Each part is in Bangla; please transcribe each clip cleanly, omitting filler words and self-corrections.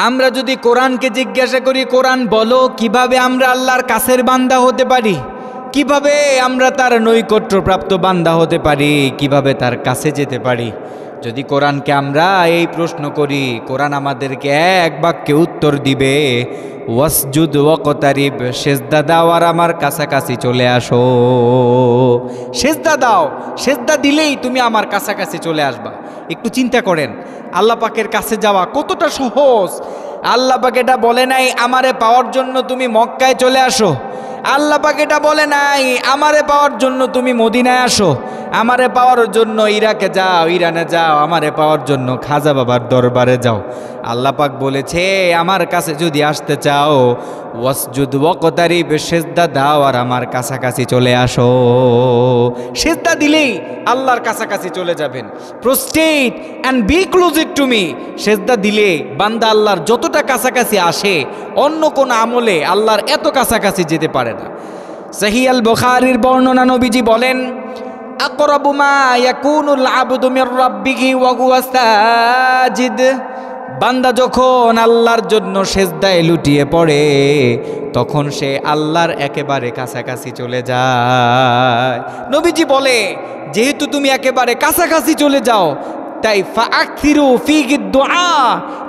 আমরা যদি কোরআনকে জিজ্ঞাসা করি, কোরআন বলো কিভাবে আমরা আল্লাহর কাছের বান্দা হতে পারি, কিভাবে আমরা তার নৈকট্যপ্রাপ্ত বান্দা হতে পারি, কিভাবে তার কাছে যেতে পারি। যদি কোরআনকে আমরা এই প্রশ্ন করি, কোরআন আমাদেরকে এক বাক্যে উত্তর দিবে, ওয়াসজুদ ওয়াকতারিব, সেজদা দাও আর আমার কাছাকাছি চলে আসো। সেজদা দাও, সেজদা দিলেই তুমি আমার কাছাকাছি চলে আসবা। একটু চিন্তা করেন, আল্লাহ পাকের কাছে যাওয়া কতটা সহজ। আল্লাহ পাক এটা বলে নাই আমারে পাওয়ার জন্য তুমি মক্কায় চলে আসো, আল্লাহ পাক এটা বলে নাই আমারে পাওয়ার জন্য তুমি মদিনায় আসো, আমারে পাওয়ার জন্য ইরাকে যাও, ইরানে যাও, আমারে পাওয়ার জন্য খাজা বাবার দরবারে যাও। আল্লাহ পাক বলেছে আমার কাছে যদি আসতে চাও, ওয়াসজুদ ওয়াকতারিব, সেজদা দাও আর আমার কাছাকাছি চলে আসো। সেজদা দিলেই আল্লাহর কাছাকাছি চলে যাবেন। Prostrate and be closed to me, সেজদা দিলে বান্দা আল্লাহর যতটা কাছাকাছি আসে, অন্য কোন আমলে আল্লাহর এত কাছাকাছি যেতে পারে না। সহিহ আল বুখারীর বর্ণনা, নবীজি বলেন, আকরাবু মা ইয়াকুনুল আবদু মির রাব্বিহি ওয়া হুয়া সাজিদ, বান্দা যখন আল্লাহর জন্য সেজদায় লুটিয়ে পড়ে, তখন সে আল্লাহর একেবারে কাছাকাছি চলে যায়। নবীজি বলে যেহেতু তুমি একেবারে কাছাকাছি চলে যাও, তাই ফাআকসিরু ফীহি দুআ,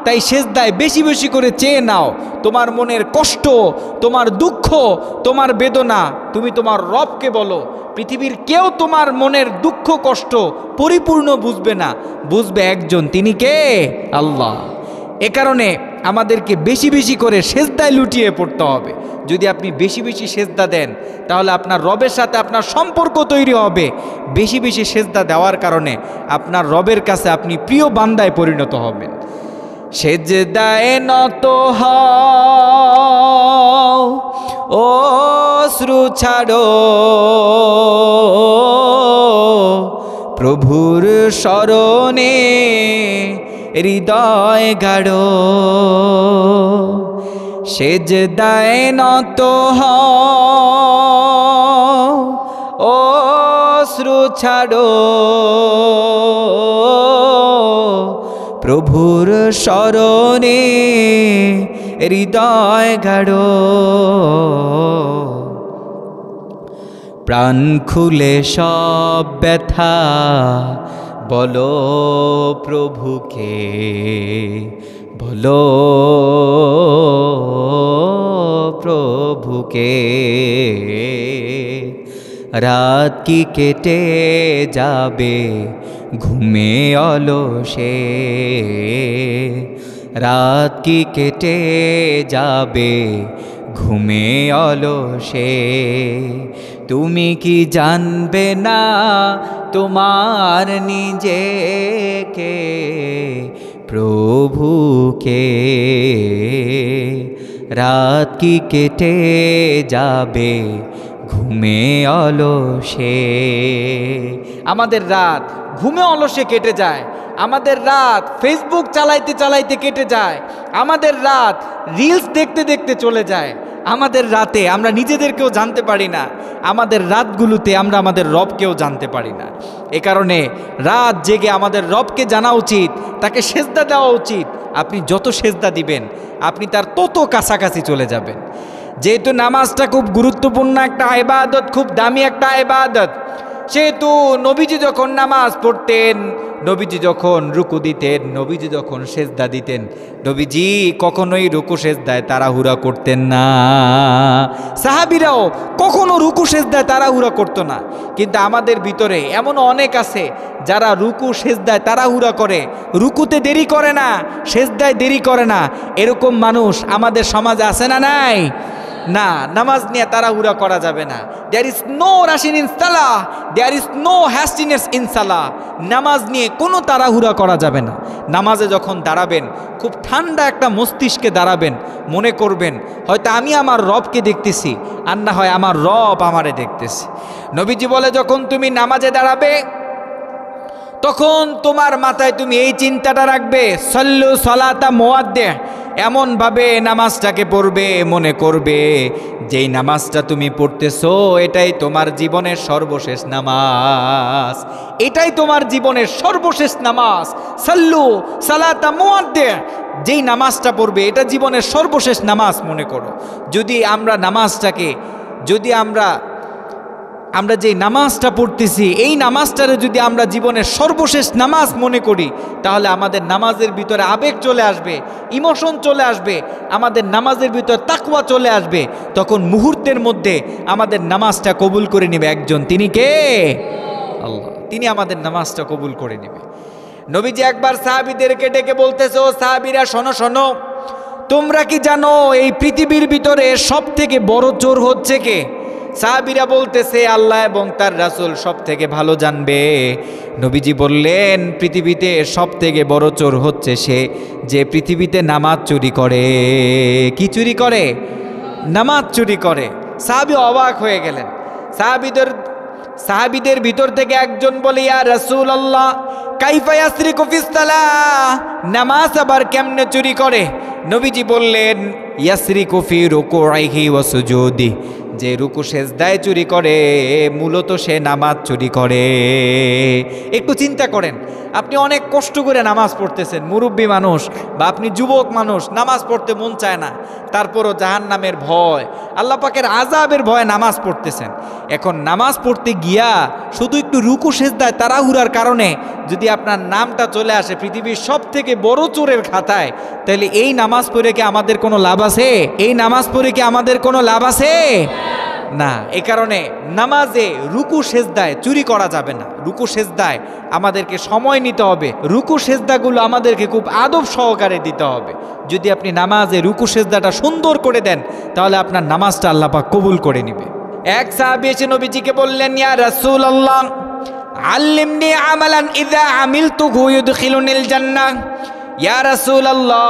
তাই সেজদায় বেশি বেশি করে চেয়ে নাও। তোমার মনের কষ্ট, তোমার দুঃখ, তোমার বেদনা তুমি তোমার রবকে বলো। পৃথিবীর কেউ তোমার মনের দুঃখ কষ্ট পরিপূর্ণ বুঝবে না, বুঝবে একজন, তিনি কে? আল্লাহ। এ কারণে আমাদেরকে বেশি বেশি করে সেজদায় লুটিয়ে পড়তে হবে। যদি আপনি বেশি বেশি সেজদা দেন, তাহলে আপনার রবের সাথে আপনার সম্পর্ক তৈরি হবে। বেশি বেশি সেজদা দেওয়ার কারণে আপনার রবের কাছে আপনি প্রিয় বান্দায় পরিণত হবেন। সেজদায় নত হও, অশ্রু ছাড়ো, প্রভুর শরণে হৃদয় গাঢ়। সেজদায় নত হও, অশ্রু ছাড়ো, প্রভুর শরণে হৃদয় গাঢ়। প্রাণ খুলে সব ব্যথা বলো প্রভুকে, বলো প্রভুকে। রাত কি কেটে যাবে ঘুমে অলসে, রাত কি কেটে যাবে ঘুমে অলসে। তুমি কি জানবে না তোমার নিজেকে, প্রভুকে? রাত কি কেটে যাবে ঘুমে অলসে। আমাদের রাত ঘুমে অলসে কেটে যায়, আমাদের রাত ফেসবুক চালাইতে চালাইতে কেটে যায়, আমাদের রাত রিলস দেখতে দেখতে চলে যায়। আমাদের রাতে আমরা নিজেদেরকেও জানতে পারি না, আমাদের রাতগুলোতে আমরা আমাদের রবকেও জানতে পারি না। এ কারণে রাত জেগে আমাদের রবকে জানা উচিত, তাকে সেজদা দেওয়া উচিত। আপনি যত সেজদা দিবেন আপনি তার তত কাছাকাছি চলে যাবেন। যেহেতু নামাজটা খুব গুরুত্বপূর্ণ একটা ইবাদত, খুব দামি একটা ইবাদত, সেহেতু নবীজি যখন নামাজ পড়তেন, নবীজি যখন রুকু দিতেন, নবীজি যখন সেজদা দিতেন, নবীজি কখনোই রুকু সেজদায় তাড়াহুড়া করতেন না। সাহাবীরাও কখনো রুকু সেজদায় তাড়াহুড়া করতো না। কিন্তু আমাদের ভিতরে এমন অনেক আছে যারা রুকু সেজদায় তাড়াহুড়া করে, রুকুতে দেরি করে না, সেজদায় দেরি করে না। এরকম মানুষ আমাদের সমাজে আছে না নাই? না, নামাজ নিয়ে তাড়াহুড়া করা যাবে না। There is no rushing in সালাহ, there is no hastiness in সালাহ। নামাজ নিয়ে কোনো তাড়াহুড়া করা যাবে না। নামাজে যখন দাঁড়াবেন খুব ঠান্ডা একটা মস্তিষ্কে দাঁড়াবেন, মনে করবেন হয়তো আমি আমার রবকে দেখতেছি, আর না হয় আমার রব আমারে দেখতেছি। নবীজি বলে যখন তুমি নামাজে দাঁড়াবে তখন তোমার মাথায় তুমি এই চিন্তাটা রাখবে, সল্লু সলাতা মুয়াদ্দিহ, এমনভাবে নামাজটাকে পড়বে, মনে করবে যেই নামাজটা তুমি পড়তেছো এটাই তোমার জীবনের সর্বশেষ নামাজ, এটাই তোমার জীবনের সর্বশেষ নামাজ। সাল্লু সালাতা মুআদ্দি, যেই নামাজটা পড়বে এটা জীবনের সর্বশেষ নামাজ মনে করো। যদি আমরা নামাজটাকে, যদি আমরা যেই নামাজটা পড়তেছি এই নামাজটারে যদি আমরা জীবনের সর্বশেষ নামাজ মনে করি, তাহলে আমাদের নামাজের ভিতরে আবেগ চলে আসবে, ইমোশন চলে আসবে, আমাদের নামাজের ভিতরে তাকওয়া চলে আসবে। তখন মুহূর্তের মধ্যে আমাদের নামাজটা কবুল করে নেবে একজন, তিনি কে? আল্লাহ। তিনি আমাদের নামাজটা কবুল করে নেবে। নবীজি একবার সাহাবীদেরকে ডেকে বলতেছে, ও সাহাবীরা শোনো শোনো, তোমরা কি জানো এই পৃথিবীর ভিতরে সব থেকে বড় চোর হচ্ছে কে? সাহাবীরা বলতেছে, আল্লাহ এবং তার রাসূল সব থেকে ভালো জানবে। নবীজি বললেন, পৃথিবীতে সব থেকে বড় চোর হচ্ছে সে যে পৃথিবীতে নামাজ চুরি করে। কি চুরি করে? নামাজ চুরি করে। সাহাবী অবাক হয়ে গেলেন। সাহাবীদের ভিতর থেকে একজন বলে, ইয়া রাসূলুল্লাহ, কাইফা ইয়াসরিকু ফিস সালাহ, নামাজ আবার কেমনে চুরি করে? নবীজি বললেন, ইয়াসরিকু ফি রুকুইহি ওয়া সুজুদি, যে রুকু সেজদায় চুরি করে মূলত সে নামাজ চুরি করে। একটু চিন্তা করেন, আপনি অনেক কষ্ট করে নামাজ পড়তেছেন, মুরব্বী মানুষ বা আপনি যুবক মানুষ, নামাজ পড়তে মন চায় না, তারপরও জাহান্নামের ভয়, আল্লাহ পাকের আযাবের ভয়ে নামাজ পড়তেছেন। এখন নামাজ পড়তে গিয়া শুধু একটু রুকু সেজদায় তাড়াহুড়ার কারণে যদি আপনার নামটা চলে আসে পৃথিবীর সব থেকে বড় চোরের খাতায়, তাহলে এই নামাজ পড়ে কি আমাদের কোনো লাভ আছে? এই নামাজ পড়ে কি আমাদের কোনো লাভ আছে? না। এই কারণে নামাজে রুকু সেজদায় চুরি করা যাবে না। রুকু সেজদায় আমাদেরকে সময় নিতে হবে, রুকু সেজদাগুলো আমাদেরকে খুব আদব সহকারে দিতে হবে। যদি আপনি নামাজে রুকু সেজদাটা সুন্দর করে দেন, তাহলে আপনার নামাজটা আল্লাহ পাক কবুল করে নেবে। এক সাহাবী এসে নবীজিকে বললেন, ইয়া রাসূলুল্লাহ, আল্লিমনি আমালান ইযা আমিলতুহু ইউদখিলুনিল জান্নাহ। ইয়া রাসূলুল্লাহ,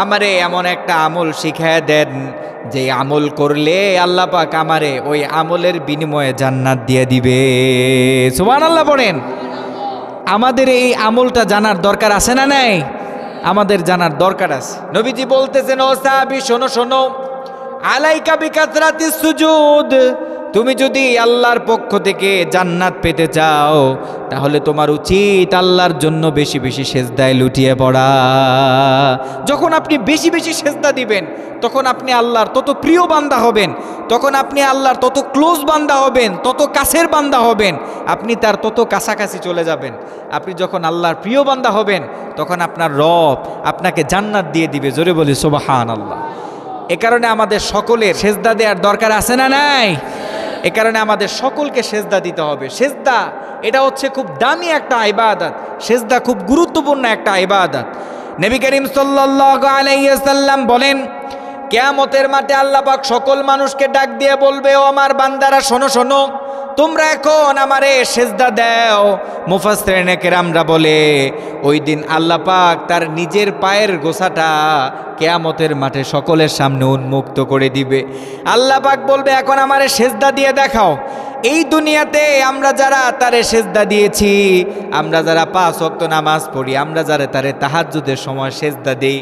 আমারে এমন একটা আমল শিখায় দেন যে আমল করলে আল্লাহ পাক আমারে ওই আমলের বিনিময়ে জান্নাত দিয়ে দিবে। সুবহানাল্লাহ পড়েন। আমাদের এই আমলটা জানার দরকার আছে না নাই? আমাদের জানার দরকার আছে। নবীজি বলতেছেন, ও সাহাবী শোনো শোনো, আলাইকা বিকাসরাতিস সুজুদ, তুমি যদি আল্লাহর পক্ষ থেকে জান্নাত পেতে চাও তাহলে তোমার উচিত আল্লাহর জন্য বেশি বেশি সেজদায় লুটিয়ে পড়া। যখন আপনি বেশি বেশি সেজদা দিবেন তখন আপনি আল্লাহর তত প্রিয় বান্দা হবেন, তখন আপনি আল্লাহর তত ক্লোজ বান্দা হবেন, তত কাছের বান্দা হবেন, আপনি তার তত কাছাকাছি চলে যাবেন। আপনি যখন আল্লাহর প্রিয় বান্দা হবেন তখন আপনার রব আপনাকে জান্নাত দিয়ে দিবে। জোরে বলি সুবহানাল্লাহ। এ কারণে আমাদের সকলের সেজদা দেওয়ার দরকার আছে না নাই? এ কারণে আমাদের সকলকে সেজদা দিতে হবে। সেজদা এটা হচ্ছে খুব দামি একটা ইবাদত, সেজদা খুব গুরুত্বপূর্ণ একটা ইবাদত। নবী করিম সাল্লাল্লাহু আলাইহি ওয়াসাল্লাম বলেন, কিয়ামতের মাঠে আল্লাহ পাক সকল মানুষকে ডাক দিয়ে বলবে, ও আমার বান্দারা শোনো শোনো, তোমরা এখন আমারে সেজদা দাও। মুফাসসিরিনে কেরামরা বলে, ওই দিন আল্লাহ পাক তার নিজের পায়ের গোছাটা কিয়ামতের মাঠে সকলের সামনে উন্মুক্ত করে দিবে। আল্লাহ পাক বলবে, এখন আমারে সেজদা দিয়ে দেখাও। এই দুনিয়াতে আমরা যারা তারে সেজদা দিয়েছি, আমরা যারা 5 ওয়াক্ত নামাজ পড়ি, আমরা যারা তারে তাহাজ্জুদের সময় সেজদা দেই,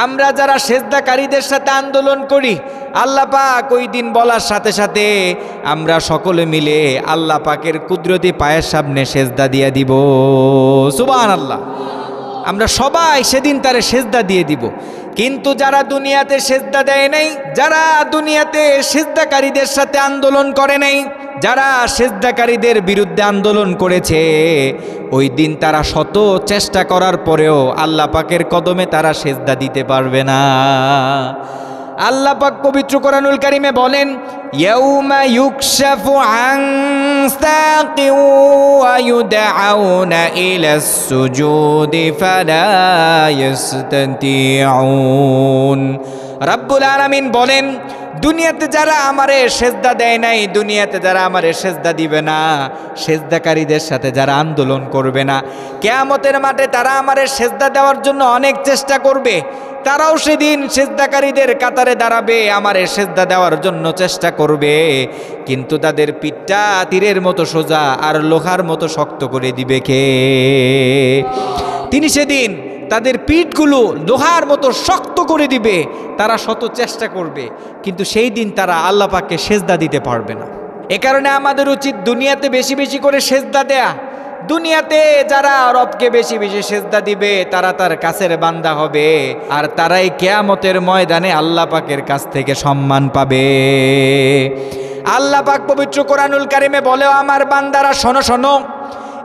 আমরা যারা সেজদাকারীদের সাথে আন্দোলন করি, আল্লাহ পাক ওই দিন বলার সাথে সাথে আমরা সকলে মিলে আল্লাহ পাকের কুদরতি পায়ের সামনে সেজদা দিয়ে দিব। সুবহানাল্লাহ। আমরা সবাই সেদিন তারে সেজদা দিয়ে দিব। কিন্তু যারা দুনিয়াতে সেজদা দেয় নাই, যারা দুনিয়াতে সেজদাকারীদের সাথে আন্দোলন করে নাই, যারা সেজদাকারীদের বিরুদ্ধে আন্দোলন করেছে, ওই দিন তারা শত চেষ্টা করার পরেও আল্লাহ পাকের কদমে তারা সেজদা দিতে পারবে না। আল্লাহ পাক পবিত্র কোরআনুল কারীমে বলেন, ইয়াউমা ইউকশাফু আন সাকিন ওয়া ইউদআউনা ইলাস সুজুদি ফালা ইস্তাতিউন। রব্বুল আলামিন বলেন, দুনিয়াতে যারা আমারে সেজদা দেয় নাই, দুনিয়াতে যারা আমারে সেজদা দিবে না, সেজদাকারীদের সাথে যারা আন্দোলন করবে না, কিয়ামতের মাঠে তারা আমারে সেজদা দেওয়ার জন্য অনেক চেষ্টা করবে। তারাও সেদিন সেজদাকারীদের কাতারে দাঁড়াবে, আমারে সেজদা দেওয়ার জন্য চেষ্টা করবে, কিন্তু তাদের পিঠটা তীরের মতো সোজা আর লোহার মতো শক্ত করে দিবে কে? তিনি সেদিন তাদের পিঠগুলো লোহার মতো শক্ত করে দিবে, তারা শত চেষ্টা করবে, কিন্তু সেই দিন তারা আল্লাহ পাককে সেজদা দিতে পারবে না। এ কারণে আমাদের উচিত দুনিয়াতে বেশি বেশি করে সেজদা দেয়া। দুনিয়াতে যারা রবকে বেশি বেশি সেজদা দিবে তারা তার কাছের বান্দা হবে, আর তারাই কিয়ামতের ময়দানে আল্লাহ পাকের কাছ থেকে সম্মান পাবে। আল্লাহ পাক পবিত্র কোরআনুল কারিমে বলেও, আমার বান্দারা শোনো শোনো,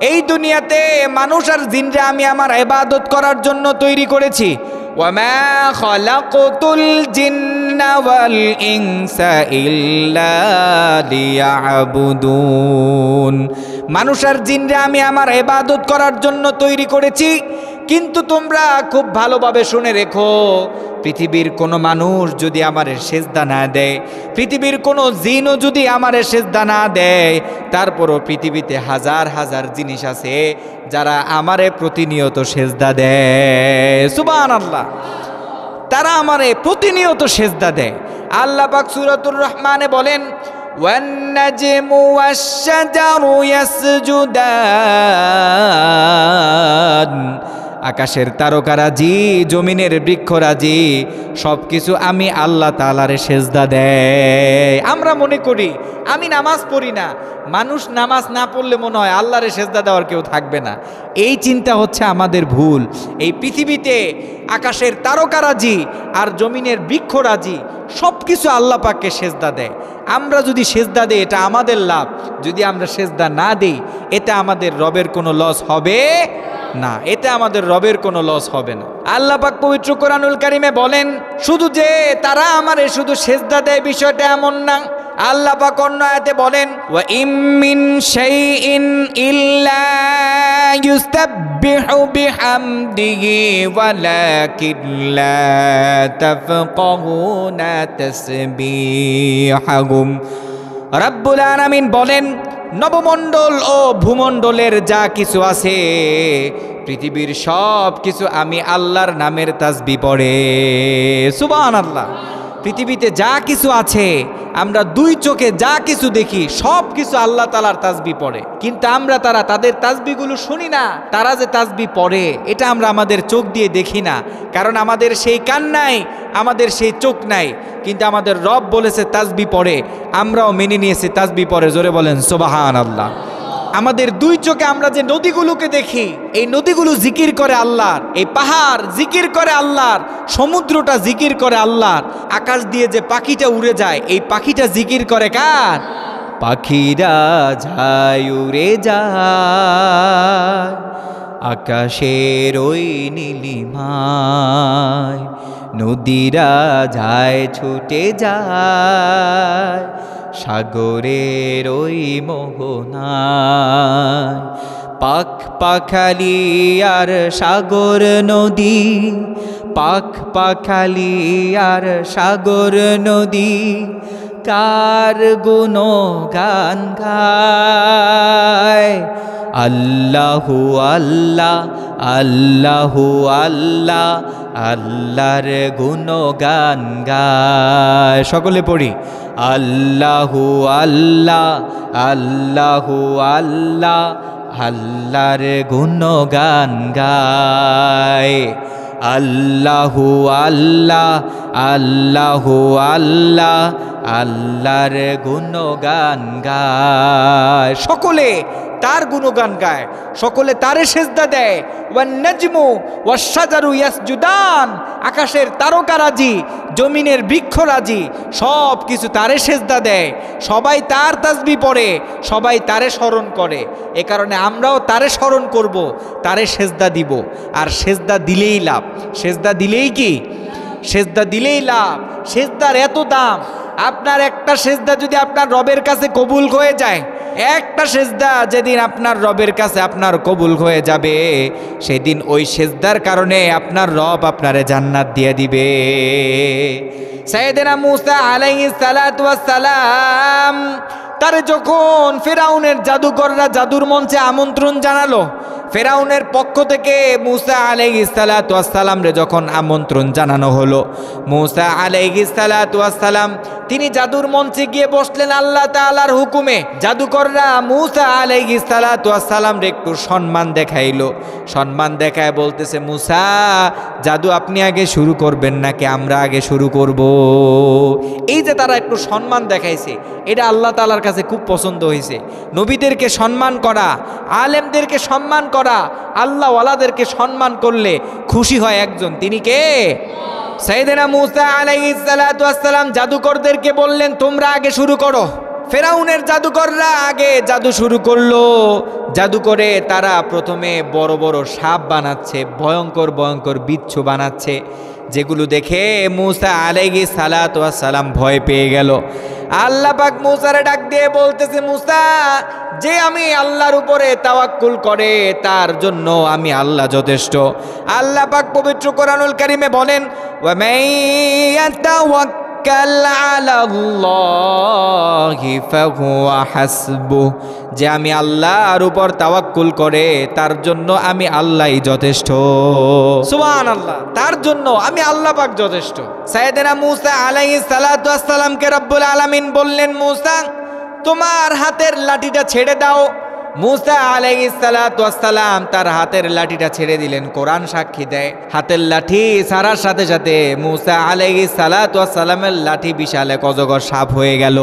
এই দুনিয়াতে মানুষ আর জিনরে আমি আমার ইবাদত করার জন্য তৈরি করেছি। ওয়ামা খালাকতুল জিন্না ওয়াল ইনসা ইল্লা লিয়াবুদুন। মানুষ আর জিনরে আমি আমার ইবাদত করার জন্য তৈরি করেছি। কিন্তু তোমরা খুব ভালোভাবে শুনে রেখো, পৃথিবীর কোনো মানুষ যদি আমারে সেজদা না দেয়, পৃথিবীর কোনো জিনও যদি আমারে সেজদা না দেয়, তারপরও পৃথিবীতে হাজার হাজার জিনিস আছে যারা আমারে প্রতিনিয়ত সেজদা দেয়। সুবহানাল্লাহ, তারা আমারে প্রতিনিয়ত সেজদা দেয়। আল্লাহ পাক সূরাতুর রহমানে বলেন, ওয়ান নাজমু ওয়াশ-শাজারু ইয়াসজুদান। আকাশের তারকারাজি, জমিনের বৃক্ষরাজি, সব কিছু আমি আল্লাহ তাআলারে সেজদা দেয়। আমরা মনে করি আমি নামাজ পড়ি না, মানুষ নামাজ না পড়লে মনে হয় আল্লাহরে সেজদা দেওয়ার কেউ থাকবে না। এই চিন্তা হচ্ছে আমাদের ভুল। এই পৃথিবীতে আকাশের তারকারাজি আর জমিনের বৃক্ষরাজি সব কিছু আল্লাহ পাককে সেজদা দেয়। আমরা যদি সেজদা দেই এটা আমাদের লাভ, যদি আমরা সেজদা না দেই এটা আমাদের রবের কোনো লস হবে না, এতে আমাদের রবের কোনো লস হবে না। আল্লাহ পাক পবিত্র কোরআনুল কারিমে বলেন, শুধু যে তারা আমারে শুধু সেজদা দেয় বিষয়টা এমন না। আল্লাহ পাক অন্য আয়াতে বলেন, ওয়া ইম মিন শাইইন ইল্লা ইউস্তাববিহু বিহামদিহি ওয়ালাকিন লা তাফকাহুনা তাসবিহাহুম। রাব্বুল আলামিন বলেন, নবমণ্ডল ও ভূমণ্ডলের যা কিছু আছে, পৃথিবীর সব কিছু আমি আল্লাহর নামের তাসবিহ পড়ে। সুবহানাল্লাহ, পৃথিবীতে যা কিছু আছে, আমরা দুই চোখে যা কিছু দেখি সব কিছু আল্লাহ তাআলার তাসবিহ পড়ে। কিন্তু আমরা তাদের তাসবিহগুলো শুনি না। তারা যে তাসবিহ পড়ে এটা আমরা আমাদের চোখ দিয়ে দেখি না, কারণ আমাদের সেই কান নাই, আমাদের সেই চোখ নাই। কিন্তু আমাদের রব বলেছে তাসবিহ পড়ে, আমরাও মেনে নিয়েছি তাসবিহ পড়ে। জোরে বলেন সুবহানাল্লাহ। আমাদের দুই চোখে আমরা যে নদীগুলোকে দেখি, এই নদীগুলো জিকির করে আল্লাহর, এই পাহাড় জিকির করে আল্লাহর, সমুদ্রটা জিকির করে আল্লাহর, আকাশ দিয়ে যে পাখিটা উড়ে যায় এই পাখিটা জিকির করে কার? পাখিরা যায় উড়ে যায় আকাশের ওই নীলিমায়, নদীরা যায় ছুটে যায় সাগরের ওই মোহনায়। পাখ পাখালি আর সাগর নদী, পাখ পাখালি আর সাগর নদী, কার গুণগান গায়। আল্লাহু আল্লাহ, আল্লাহু আল্লাহ, আল্লাহর গুণগান গায়। সকলে পড়ি, আল্লাহু আল্লাহ, আল্লাহু আল্লাহ, আল্লাহর গুণগান গায়। আল্লাহু আল্লাহ, আল্লাহু আল্লাহ, আল্লাহর গুণগান গায়। সকলে তার গুণগান গায়, সকলে তারে সেজদা দেয়। ওয়ান নাজমু ওয়াশ-শাজারু ইয়াসজুদান। আকাশের তারকারাজি, জমিনের বৃক্ষরাজি সব কিছু তারে সেজদা দেয়। সবাই তার তাসবিহ পড়ে, সবাই তারে স্মরণ করে। এ কারণে আমরাও তারে স্মরণ করব, তারে সেজদা দিব। আর সেজদা দিলেই লাভ। সেজদা দিলেই কি? সেজদা দিলেই লাভ। সেজদার এত দাম। আপনার একটা সেজদা যদি আপনার রবের কাছে কবুল হয়ে যায়, একটা সেজদা যেদিন আপনার রবের কাছে আপনার কবুল হয়ে যাবে, সেদিন ওই সেজদার কারণে আপনার রব আপনারে জান্নাত দিয়ে দিবে। সাইয়েদনা মূসা আলাইহিস সালাতু ওয়াস সালাম তারে যখন ফেরাউনের জাদুকররা জাদুর মঞ্চে আমন্ত্রণ জানালো, ফেরাউনের পক্ষ থেকে মূসা আলাইহিস সালাতু ওয়াস সালাম রে যখন আমন্ত্রণ জানানো হলো, মূসা আলাইহিস সালাতু ওয়াস সালাম তিনি জাদুর মঞ্চে গিয়ে বসলেন আল্লাহ তাআলার হুকুমে। জাদুকররা মূসা আলাইহিস সালাতু ওয়াস সালাম রে একটু সম্মান দেখাইলো। সম্মান দেখায় বলতেছে, মূসা জাদু আপনি আগে শুরু করবেন নাকি আমরা আগে শুরু করব? এই যে তারা একটু সম্মান দেখাইছে, এটা আল্লাহ তাআলার কাছে খুব পছন্দ হয়েছে। নবীদেরকে সম্মান করা, আলেমদেরকে সম্মান করা, আল্লাহ ওয়ালাদেরকে সম্মান করলে খুশি হয় একজন, তিনি কে? সাইয়েদনা মূসা আলাইহিস সালাতু ওয়াস সালাম জাদুকরদেরকে বললেন তোমরা আগে শুরু করো। ফেরাউনের জাদুকররা আগে জাদু শুরু করলো। জাদু করে তারা প্রথমে বড় বড় সাপ বানাচ্ছে, ভয়ঙ্কর ভয়ঙ্কর বিচ্ছু বানাচ্ছে, যেগুলো দেখে মূসা আলাইহিস সালাতু ওয়াস সালাম ভয় পেয়ে গেল। আল্লাহ পাক মূসারে ডাক দিয়ে বলতেছে, মূসা যে আমি আল্লাহর উপরে তাওয়াক্কুল করে তার জন্য আমি আল্লাহ যথেষ্ট। আল্লাহ পাক পবিত্র কোরআনুল কারীমে বলেন, ওয়া মাইয়াতাওয়াক্কাল আলাল্লাহি ফাহুয়া হাসবুহ, যে আমি আল্লাহর উপর তাওয়াক্কুল করে তার জন্য আমি আল্লাহই যথেষ্ট। সুবহানাল্লাহ, তার জন্য আমি আল্লাহ পাক যথেষ্ট। সাইয়েদনা মূসা আলাইহিস সালাতু ওয়াস সালামকে রব্বুল আলামিন বললেন, মূসা তোমার হাতের লাঠিটা ছেড়ে দাও। মূসা আলাইহিস সালাতু ওয়াস সালাম তার হাতের লাঠিটা ছেড়ে দিলেন। কোরআন সাক্ষী দেয়, হাতের লাঠি ছাড়ার সাথে সাথে মূসা আলাইহিস সালাতু ওয়াস সালামের লাঠি বিশাল এক অজগর সাপ হয়ে গেল।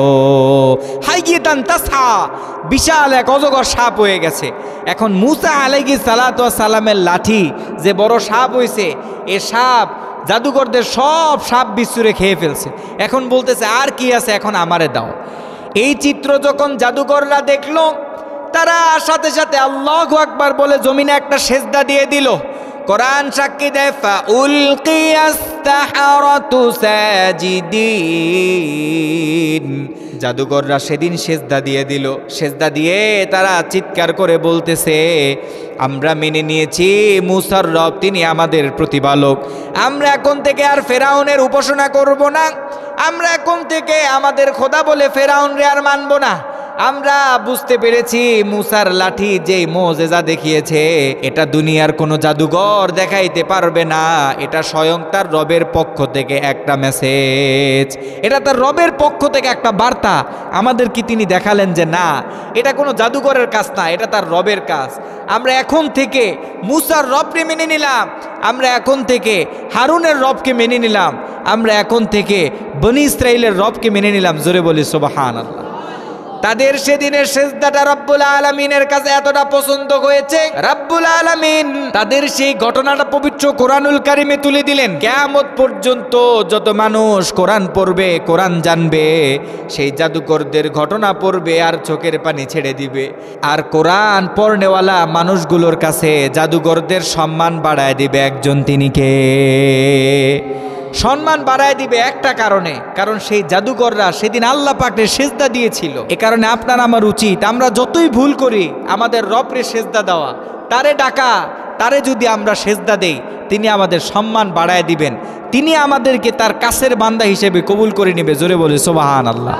হাইয়িতান তাসা, বিশাল এক অজগর সাপ হয়ে গেছে। এখন মূসা আলাইহিস সালাতু ওয়াস সালামের লাঠি যে বড় সাপ হয়েছে, এ সাপ জাদুকরদের সব সাপ বিচ্ছুরে খেয়ে ফেলছে। এখন বলতেছে আর কি আছে, এখন আমারে দাও। এই চিত্র যখন জাদুকররা দেখলো, তারা সাথে সাথে আল্লাহু আকবার বলে জমিনে একটা সেজদা দিয়ে দিল। কোরআন সাক্ষী দেয়, ফাউলকিয়াস সাহারাতু সাজিদিন, জাদুকররা সেদিন সেজদা দিয়ে দিল। সেজদা দিয়ে তারা চিৎকার করে বলতেছে, আমরা মেনে নিয়েছি মূসার রব তিনি আমাদের প্রতিপালক। আমরা এখন থেকে আর ফেরাউনের উপাসনা করব না। আমরা এখন থেকে আমাদের খোদা বলে ফেরাউনরে আর মানব না। আমরা বুঝতে পেরেছি মূসার লাঠি যেই মুজিজা দেখিয়েছে, এটা দুনিয়ার কোনো জাদুঘর দেখাইতে পারবে না। এটা স্বয়ং তার রবের পক্ষ থেকে একটা মেসেজ, এটা তার রবের পক্ষ থেকে একটা বার্তা আমাদের কি তিনি দেখালেন যে না, এটা কোনো জাদুঘরের কাজ না, এটা তার রবের কাজ। আমরা এখন থেকে মূসার রবকে মেনে নিলাম, আমরা এখন থেকে হারুনের রবকে মেনে নিলাম, আমরা এখন থেকে বনি ইসরাইলের রবকে মেনে নিলাম। জোরে বলি সুবহানাল্লাহ। তাদের সেদিনের সেজদাটা রব্বুল আলামিনের কাছে এতটা পছন্দ হয়েছে, রব্বুল আলামিন তাদের সেই ঘটনাটা পবিত্র কোরআনুল কারীমে তুলে দিলেন। কিয়ামত পর্যন্ত যত মানুষ কোরআন পড়বে, কোরআন জানবে, সেই জাদুকরদের ঘটনা পড়বে আর চোখের পানি ছেড়ে দিবে। আর কোরআন পড়নেওয়ালা মানুষগুলোর কাছে জাদুকরদের সম্মান বাড়ায় দিবে একজন, তিনি কে? সম্মান বাড়ায় দিবে একটা কারণে, কারণ সেই জাদুকররা সেদিন আল্লাহ পাকের সেজদা দিয়েছিল। এ কারণে আপনার আমার উচিত, আমরা যতই ভুল করি আমাদের রবরে সেজদা দেওয়া, তারে ডাকা, তারে যদি আমরা সেজদা দেই তিনি আমাদের সম্মান বাড়ায় দিবেন, তিনি আমাদেরকে তার কাছের বান্দা হিসেবে কবুল করে নেবে। জোরে বলে সুবহানাল্লাহ।